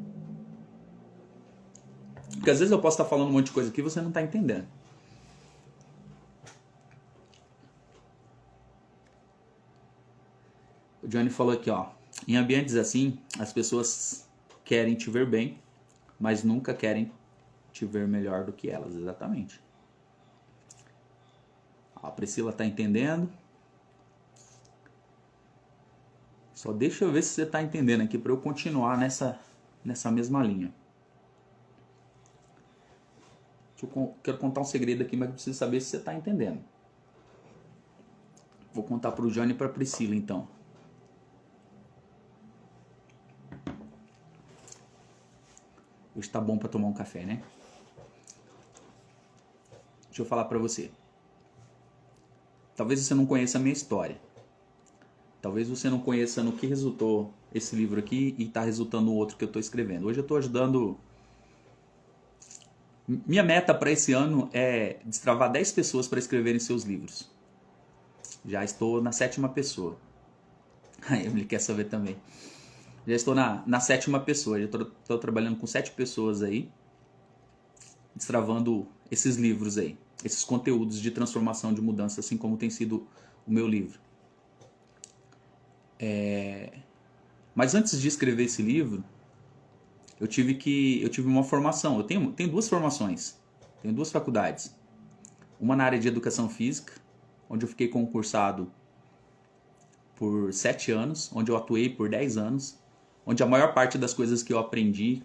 Porque às vezes eu posso estar falando um monte de coisa aqui e você não está entendendo. O Johnny falou aqui, ó. Em ambientes assim, as pessoas querem te ver bem, mas nunca querem te ver melhor do que elas. Exatamente. A Priscila está entendendo. Só deixa eu ver se você está entendendo aqui para eu continuar nessa mesma linha. Quero contar um segredo aqui, mas preciso saber se você está entendendo. Vou contar para o Johnny e para a Priscila, então. Hoje tá bom para tomar um café, né? Deixa eu falar para você. Talvez você não conheça a minha história. Talvez você não conheça no que resultou esse livro aqui e está resultando o outro que eu estou escrevendo. Hoje eu estou ajudando... Minha meta para esse ano é destravar 10 pessoas para escreverem seus livros. Já estou na 7ª pessoa. A Emily quer saber também. Já estou na 7ª pessoa. Já estou trabalhando com 7 pessoas aí, destravando esses livros aí, esses conteúdos de transformação, de mudança, assim como tem sido o meu livro. Mas antes de escrever esse livro, eu tive uma formação. Eu tenho 2 formações, tenho 2 faculdades. Uma na área de educação física, onde eu fiquei concursado por 7 anos, onde eu atuei por 10 anos, onde a maior parte das coisas que eu aprendi,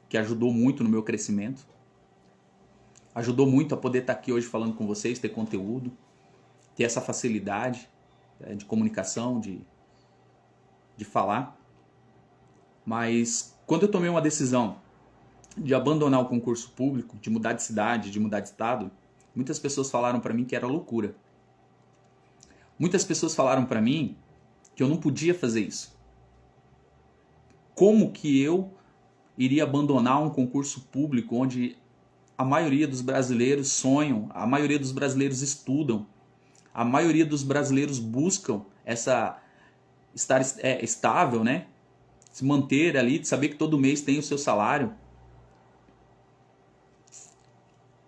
que ajudou muito no meu crescimento, ajudou muito a poder estar aqui hoje falando com vocês, ter conteúdo, ter essa facilidade de comunicação, de falar. Mas quando eu tomei uma decisão de abandonar o concurso público, de mudar de cidade, de mudar de estado, muitas pessoas falaram para mim que era loucura. Muitas pessoas falaram para mim que eu não podia fazer isso. Como que eu iria abandonar um concurso público onde a maioria dos brasileiros sonham, a maioria dos brasileiros estudam, a maioria dos brasileiros buscam estar estável, né? Se manter ali, de saber que todo mês tem o seu salário.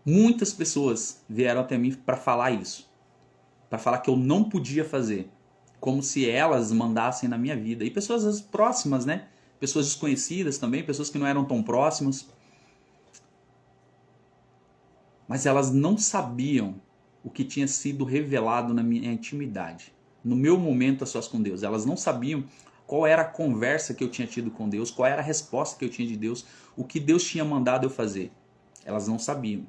Muitas pessoas vieram até mim para falar isso, para falar que eu não podia fazer, como se elas mandassem na minha vida. E pessoas próximas, né? Pessoas desconhecidas também, pessoas que não eram tão próximas. Mas elas não sabiam o que tinha sido revelado na minha intimidade, no meu momento a sós com Deus. Elas não sabiam qual era a conversa que eu tinha tido com Deus, qual era a resposta que eu tinha de Deus, o que Deus tinha mandado eu fazer. Elas não sabiam.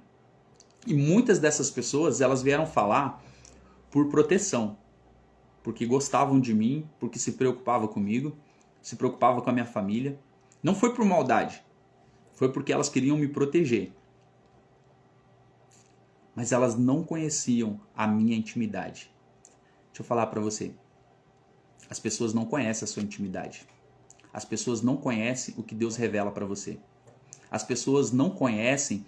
E muitas dessas pessoas, elas vieram falar por proteção, porque gostavam de mim, porque se preocupavam comigo, se preocupavam com a minha família. Não foi por maldade, foi porque elas queriam me proteger. Mas elas não conheciam a minha intimidade. Deixa eu falar para você. As pessoas não conhecem a sua intimidade. As pessoas não conhecem o que Deus revela para você. As pessoas não conhecem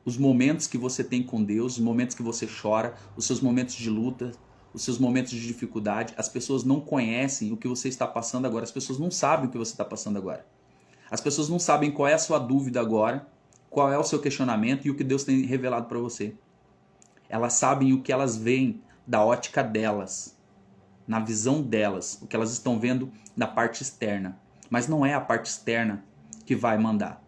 os momentos que você tem com Deus, os momentos que você chora, os seus momentos de luta, os seus momentos de dificuldade. As pessoas não conhecem o que você está passando agora. As pessoas não sabem o que você está passando agora. As pessoas não sabem qual é a sua dúvida agora, qual é o seu questionamento e o que Deus tem revelado para você. Elas sabem o que elas veem da ótica delas, na visão delas, o que elas estão vendo na parte externa. Mas não é a parte externa que vai mandar.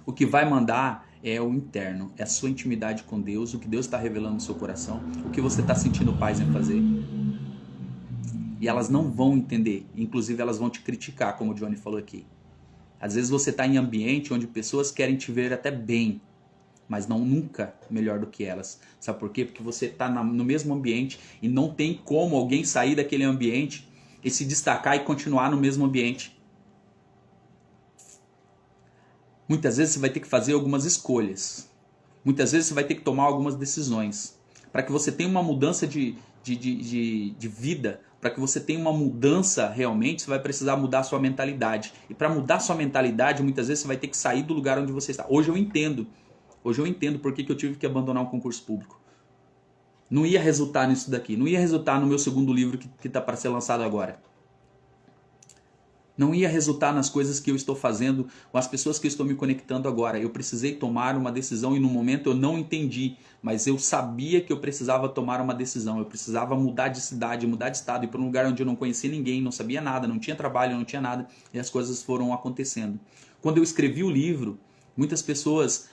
O que vai mandar é o interno, é a sua intimidade com Deus, o que Deus está revelando no seu coração, o que você está sentindo paz em fazer. E elas não vão entender, inclusive elas vão te criticar, como o Johnny falou aqui. Às vezes você está em ambiente onde pessoas querem te ver até bem, mas não nunca melhor do que elas. Sabe por quê? Porque você está no mesmo ambiente e não tem como alguém sair daquele ambiente e se destacar e continuar no mesmo ambiente. Muitas vezes você vai ter que fazer algumas escolhas. Muitas vezes você vai ter que tomar algumas decisões. Para que você tenha uma mudança de vida, para que você tenha uma mudança realmente, você vai precisar mudar a sua mentalidade. E para mudar a sua mentalidade, muitas vezes você vai ter que sair do lugar onde você está. Hoje eu entendo por que eu tive que abandonar um concurso público. Não ia resultar nisso daqui. Não ia resultar no meu segundo livro que está para ser lançado agora. Não ia resultar nas coisas que eu estou fazendo, com as pessoas que eu estou me conectando agora. Eu precisei tomar uma decisão e no momento eu não entendi, mas eu sabia que eu precisava tomar uma decisão. Eu precisava mudar de cidade, mudar de estado, ir para um lugar onde eu não conhecia ninguém, não sabia nada, não tinha trabalho, não tinha nada, e as coisas foram acontecendo. Quando eu escrevi o livro, muitas pessoas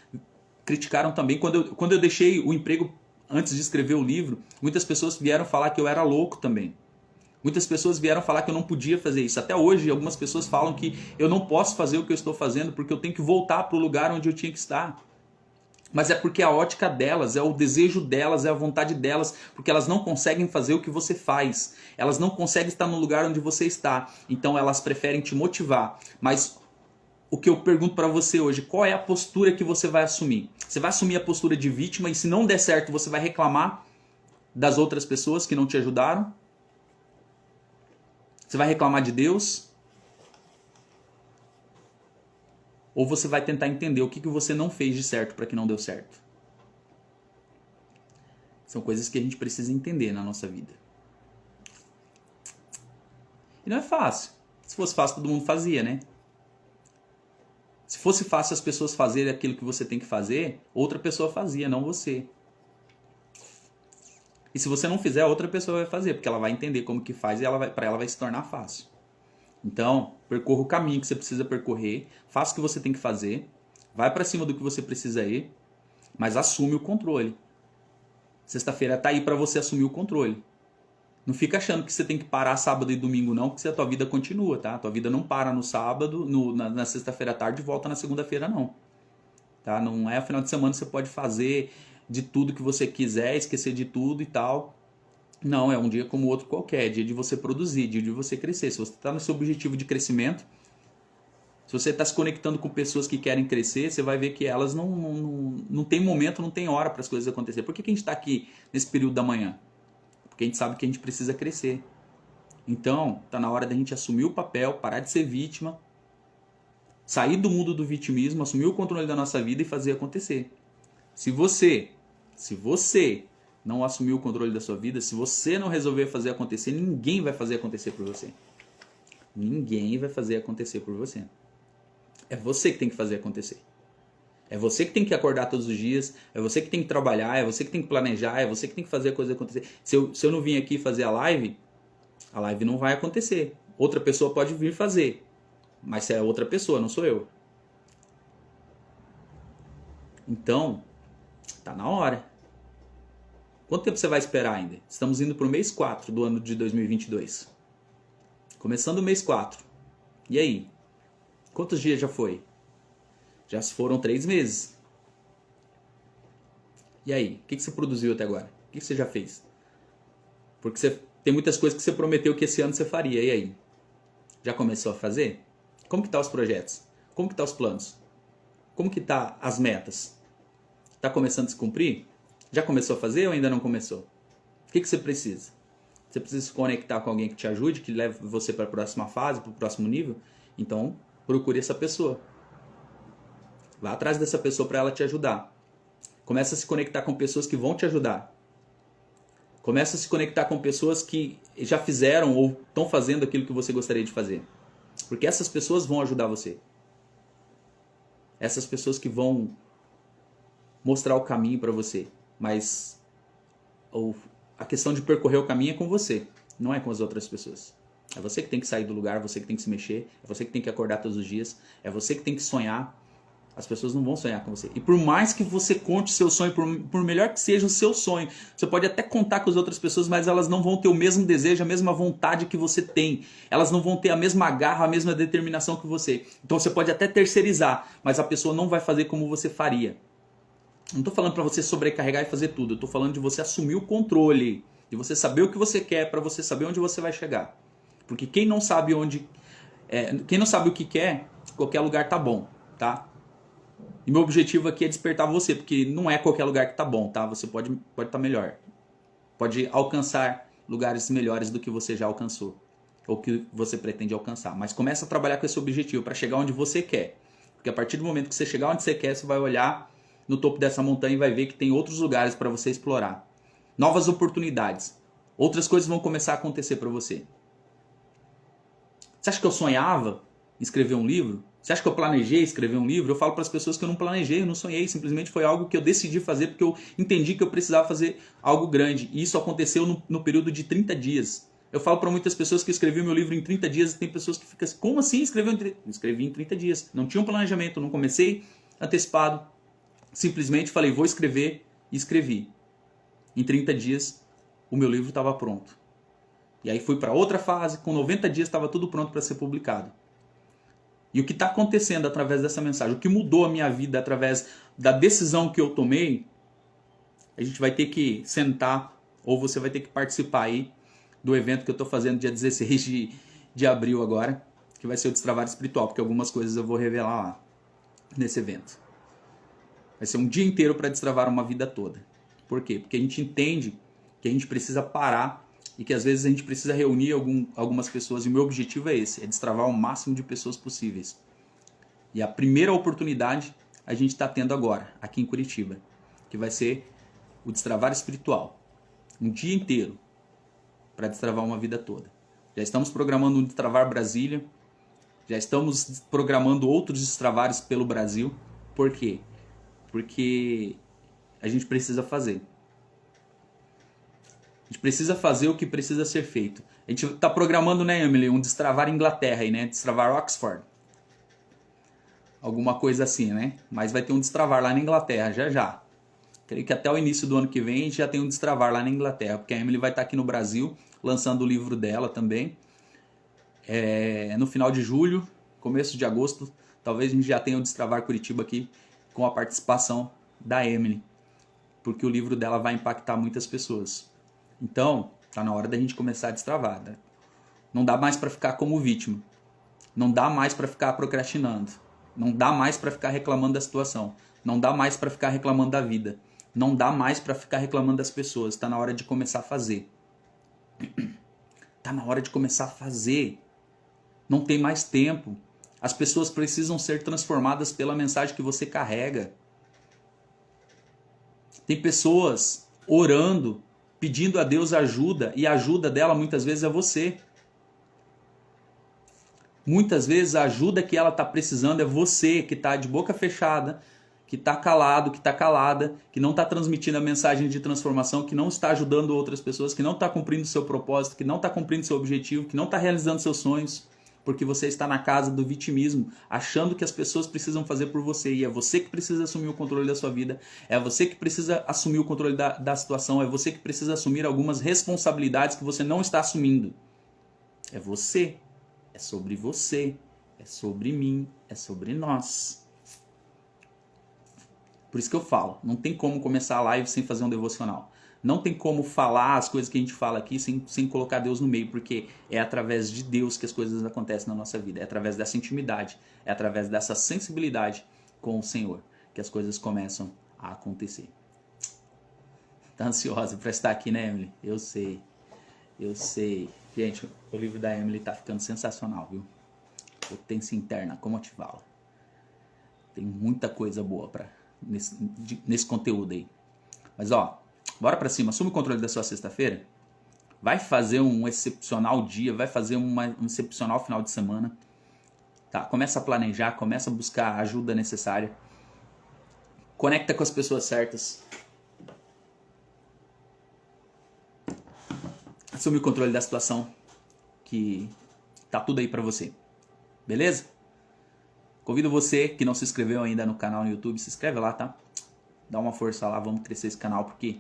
criticaram também. Quando eu deixei o emprego antes de escrever o livro, muitas pessoas vieram falar que eu era louco também. Muitas pessoas vieram falar que eu não podia fazer isso. Até hoje, algumas pessoas falam que eu não posso fazer o que eu estou fazendo porque eu tenho que voltar para o lugar onde eu tinha que estar. Mas é porque a ótica delas, é o desejo delas, é a vontade delas, porque elas não conseguem fazer o que você faz. Elas não conseguem estar no lugar onde você está. Então elas preferem te motivar. Mas o que eu pergunto para você hoje, qual é a postura que você vai assumir? Você vai assumir a postura de vítima e se não der certo, você vai reclamar das outras pessoas que não te ajudaram? Você vai reclamar de Deus? Ou você vai tentar entender o que você não fez de certo para que não deu certo? São coisas que a gente precisa entender na nossa vida. E não é fácil. Se fosse fácil, todo mundo fazia, né? Se fosse fácil as pessoas fazerem aquilo que você tem que fazer, outra pessoa fazia, não você. E se você não fizer, outra pessoa vai fazer, porque ela vai entender como que faz e para ela vai se tornar fácil. Então, percorra o caminho que você precisa percorrer, faça o que você tem que fazer, vai para cima do que você precisa ir, mas assume o controle. Sexta-feira está aí para você assumir o controle. Não fica achando que você tem que parar sábado e domingo não, porque a tua vida continua, tá? A tua vida não para no sábado, na sexta-feira à tarde e volta na segunda-feira não. Tá? Não é final de semana você pode fazer de tudo que você quiser, esquecer de tudo e tal. Não, é um dia como outro qualquer, dia de você produzir, dia de você crescer. Se você está no seu objetivo de crescimento, se você está se conectando com pessoas que querem crescer, você vai ver que elas não tem momento, não tem hora para as coisas acontecer. Por que a gente está aqui nesse período da manhã? Porque a gente sabe que a gente precisa crescer. Então, está na hora da gente assumir o papel, parar de ser vítima, sair do mundo do vitimismo, assumir o controle da nossa vida e fazer acontecer. Se você não assumir o controle da sua vida, se você não resolver fazer acontecer, ninguém vai fazer acontecer por você. Ninguém vai fazer acontecer por você. É você que tem que fazer acontecer. É você que tem que acordar todos os dias, é você que tem que trabalhar, é você que tem que planejar, é você que tem que fazer a coisa acontecer. Se eu não vim aqui fazer a live não vai acontecer. Outra pessoa pode vir fazer, mas se é outra pessoa, não sou eu. Então, tá na hora. Quanto tempo você vai esperar ainda? Estamos indo para o mês 4 do ano de 2022. Começando o mês 4. E aí? Quantos dias já foi? Já foram 3 meses. E aí? O que você produziu até agora? O que você já fez? Porque você tem muitas coisas que você prometeu que esse ano você faria. E aí? Já começou a fazer? Como que tá os projetos? Como que tá os planos? Como que tá as metas? Tá começando a se cumprir? Já começou a fazer ou ainda não começou? O que você precisa? Você precisa se conectar com alguém que te ajude, que leve você para a próxima fase, para o próximo nível? Então, procure essa pessoa. Vá atrás dessa pessoa para ela te ajudar. Começa a se conectar com pessoas que vão te ajudar. Começa a se conectar com pessoas que já fizeram ou estão fazendo aquilo que você gostaria de fazer. Porque essas pessoas vão ajudar você. Essas pessoas que vão mostrar o caminho para você. Mas a questão de percorrer o caminho é com você, não é com as outras pessoas. É você que tem que sair do lugar, é você que tem que se mexer, é você que tem que acordar todos os dias, é você que tem que sonhar. As pessoas não vão sonhar com você. E por mais que você conte seu sonho, por melhor que seja o seu sonho, você pode até contar com as outras pessoas, mas elas não vão ter o mesmo desejo, a mesma vontade que você tem. Elas não vão ter a mesma garra, a mesma determinação que você. Então você pode até terceirizar, mas a pessoa não vai fazer como você faria. Não estou falando para você sobrecarregar e fazer tudo. Eu estou falando de você assumir o controle. De você saber o que você quer, para você saber onde você vai chegar. Porque quem não sabe quem não sabe o que quer, qualquer lugar tá bom, tá? E meu objetivo aqui é despertar você, porque não é qualquer lugar que tá bom, tá? Você pode tá melhor. Pode alcançar lugares melhores do que você já alcançou. Ou que você pretende alcançar. Mas começa a trabalhar com esse objetivo para chegar onde você quer. Porque a partir do momento que você chegar onde você quer, você vai olhar no topo dessa montanha e vai ver que tem outros lugares para você explorar. Novas oportunidades. Outras coisas vão começar a acontecer para você. Você acha que eu sonhava em escrever um livro? Você acha que eu planejei escrever um livro? Eu falo para as pessoas que eu não planejei, eu não sonhei. Simplesmente foi algo que eu decidi fazer porque eu entendi que eu precisava fazer algo grande. E isso aconteceu no período de 30 dias. Eu falo para muitas pessoas que eu escrevi meu livro em 30 dias e tem pessoas que ficam assim, como assim escreveu em 30 dias? Escrevi em 30 dias. Não tinha um planejamento, não comecei antecipado. Simplesmente falei, vou escrever e escrevi. Em 30 dias o meu livro estava pronto. E aí fui para outra fase, com 90 dias estava tudo pronto para ser publicado. E o que está acontecendo através dessa mensagem, o que mudou a minha vida através da decisão que eu tomei, a gente vai ter que sentar, ou você vai ter que participar aí do evento que eu estou fazendo dia 16 de abril agora, que vai ser o Destravar Espiritual, porque algumas coisas eu vou revelar lá nesse evento. Vai ser um dia inteiro para destravar uma vida toda. Por quê? Porque a gente entende que a gente precisa parar e que às vezes a gente precisa reunir algumas pessoas. E o meu objetivo é esse, é destravar o máximo de pessoas possíveis. E a primeira oportunidade a gente está tendo agora, aqui em Curitiba, que vai ser o Destravar Espiritual. Um dia inteiro para destravar uma vida toda. Já estamos programando um Destravar Brasília, já estamos programando outros destravares pelo Brasil. Por quê? Porque a gente precisa fazer. A gente precisa fazer o que precisa ser feito. A gente está programando, né, Emily, um Destravar Inglaterra aí, né? Destravar Oxford. Alguma coisa assim, né? Mas vai ter um Destravar lá na Inglaterra, já já. Creio que até o início do ano que vem a gente já tem um Destravar lá na Inglaterra, porque a Emily vai estar aqui no Brasil lançando o livro dela também. No final de julho, começo de agosto, talvez a gente já tenha o Destravar Curitiba aqui com a participação da Emily, porque o livro dela vai impactar muitas pessoas. Então, tá na hora da gente começar a destravar, né? Não dá mais para ficar como vítima. Não dá mais para ficar procrastinando. Não dá mais para ficar reclamando da situação. Não dá mais para ficar reclamando da vida. Não dá mais para ficar reclamando das pessoas. Tá na hora de começar a fazer. Tá na hora de começar a fazer. Não tem mais tempo. As pessoas precisam ser transformadas pela mensagem que você carrega. Tem pessoas orando, pedindo a Deus ajuda, e a ajuda dela muitas vezes é você. Muitas vezes a ajuda que ela está precisando é você, que está de boca fechada, que está calado, que está calada, que não está transmitindo a mensagem de transformação, que não está ajudando outras pessoas, que não está cumprindo o seu propósito, que não está cumprindo o seu objetivo, que não está realizando seus sonhos, porque você está na casa do vitimismo, achando que as pessoas precisam fazer por você, e é você que precisa assumir o controle da sua vida, é você que precisa assumir o controle da situação, é você que precisa assumir algumas responsabilidades que você não está assumindo. É você. É sobre você, é sobre mim, é sobre nós. Por isso que eu falo, não tem como começar a live sem fazer um devocional. Não tem como falar as coisas que a gente fala aqui sem colocar Deus no meio, porque é através de Deus que as coisas acontecem na nossa vida. É através dessa intimidade, é através dessa sensibilidade com o Senhor que as coisas começam a acontecer. Tá ansiosa para estar aqui, né, Emily? Eu sei. Gente, o livro da Emily tá ficando sensacional, viu? Potência interna, como ativá-la. Tem muita coisa boa nesse conteúdo aí. Mas ó, bora pra cima. Assume o controle da sua sexta-feira. Vai fazer um excepcional dia, vai fazer um excepcional final de semana. Tá? Começa a planejar, começa a buscar a ajuda necessária. Conecta com as pessoas certas. Assume o controle da situação, que tá tudo aí pra você. Beleza? Convido você que não se inscreveu ainda no canal no YouTube, se inscreve lá, tá? Dá uma força lá, vamos crescer esse canal, porque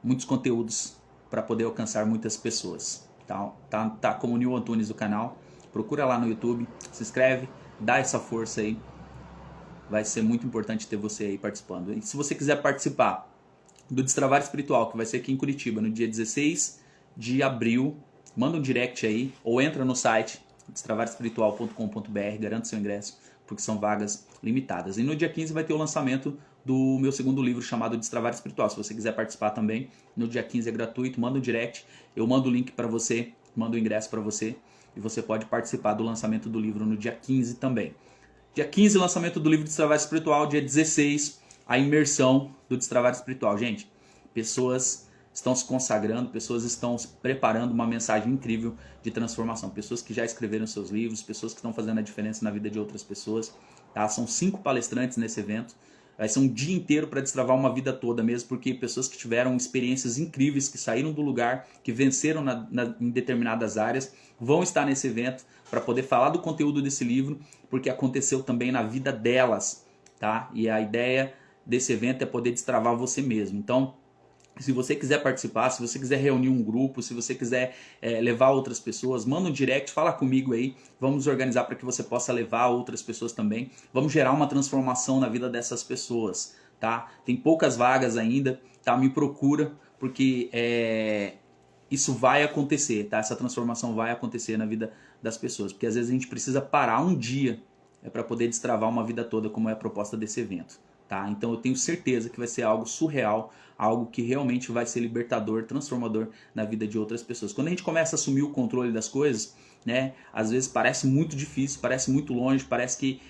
muitos conteúdos para poder alcançar muitas pessoas. Tá como Nil Antunes do canal. Procura lá no YouTube, se inscreve, dá essa força aí. Vai ser muito importante ter você aí participando. E se você quiser participar do Destravar Espiritual, que vai ser aqui em Curitiba, no dia 16 de abril, manda um direct aí, ou entra no site destravarespiritual.com.br, garante seu ingresso, porque são vagas limitadas. E no dia 15 vai ter o lançamento do meu segundo livro chamado Destravar Espiritual. Se você quiser participar também, no dia 15 é gratuito, manda um direct, eu mando o link para você, mando o ingresso para você, e você pode participar do lançamento do livro no dia 15 também. Dia 15, lançamento do livro Destravar Espiritual, dia 16, a imersão do Destravar Espiritual. Gente, pessoas estão se consagrando, pessoas estão se preparando uma mensagem incrível de transformação. Pessoas que já escreveram seus livros, pessoas que estão fazendo a diferença na vida de outras pessoas. Tá? São 5 palestrantes nesse evento. Vai ser um dia inteiro para destravar uma vida toda mesmo, porque pessoas que tiveram experiências incríveis, que saíram do lugar, que venceram em determinadas áreas, vão estar nesse evento para poder falar do conteúdo desse livro, porque aconteceu também na vida delas. Tá? E a ideia desse evento é poder destravar você mesmo. Então, se você quiser participar, se você quiser reunir um grupo, se você quiser levar outras pessoas, manda um direct, fala comigo aí, vamos organizar para que você possa levar outras pessoas também, vamos gerar uma transformação na vida dessas pessoas, tá? Tem poucas vagas ainda, tá? Me procura, porque isso vai acontecer, tá? Essa transformação vai acontecer na vida das pessoas, porque às vezes a gente precisa parar um dia para poder destravar uma vida toda, como é a proposta desse evento. Tá? Então eu tenho certeza que vai ser algo surreal, algo que realmente vai ser libertador, transformador na vida de outras pessoas. Quando a gente começa a assumir o controle das coisas, né, às vezes parece muito difícil, parece muito longe, parece que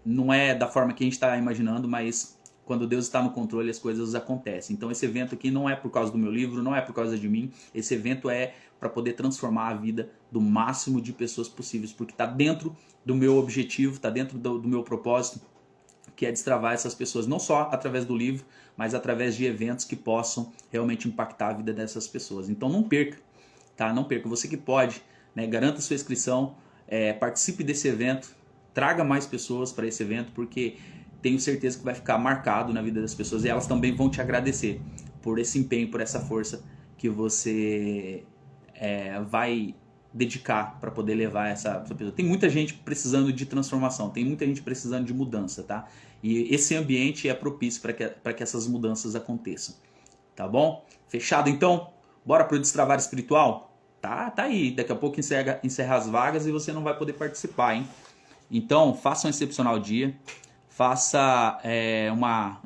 não é da forma que a gente está imaginando, mas quando Deus está no controle as coisas acontecem. Então esse evento aqui não é por causa do meu livro, não é por causa de mim, esse evento é para poder transformar a vida do máximo de pessoas possíveis, porque está dentro do meu objetivo, está dentro do meu propósito, que é destravar essas pessoas, não só através do livro, mas através de eventos que possam realmente impactar a vida dessas pessoas. Então não perca, tá? Não perca. Você que pode, né, garanta sua inscrição, participe desse evento, traga mais pessoas para esse evento, porque tenho certeza que vai ficar marcado na vida das pessoas e elas também vão te agradecer por esse empenho, por essa força que você vai dedicar para poder levar essa pessoa. Tem muita gente precisando de transformação, tem muita gente precisando de mudança, tá? E esse ambiente é propício para que essas mudanças aconteçam, tá bom? Fechado então? Bora pro Destravar Espiritual? Tá aí, daqui a pouco encerra as vagas e você não vai poder participar, hein? Então, faça um excepcional dia, faça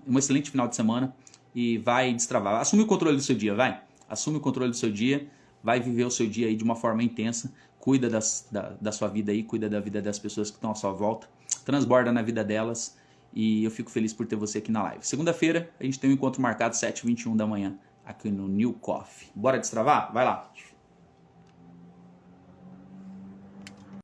um excelente final de semana e vai destravar. Assume o controle do seu dia, vai. Assume o controle do seu dia, vai viver o seu dia aí de uma forma intensa, cuida da sua vida aí, cuida da vida das pessoas que estão à sua volta, transborda na vida delas e eu fico feliz por ter você aqui na live. Segunda-feira a gente tem um encontro marcado 7h21 da manhã aqui no New Coffee. Bora destravar? Vai lá!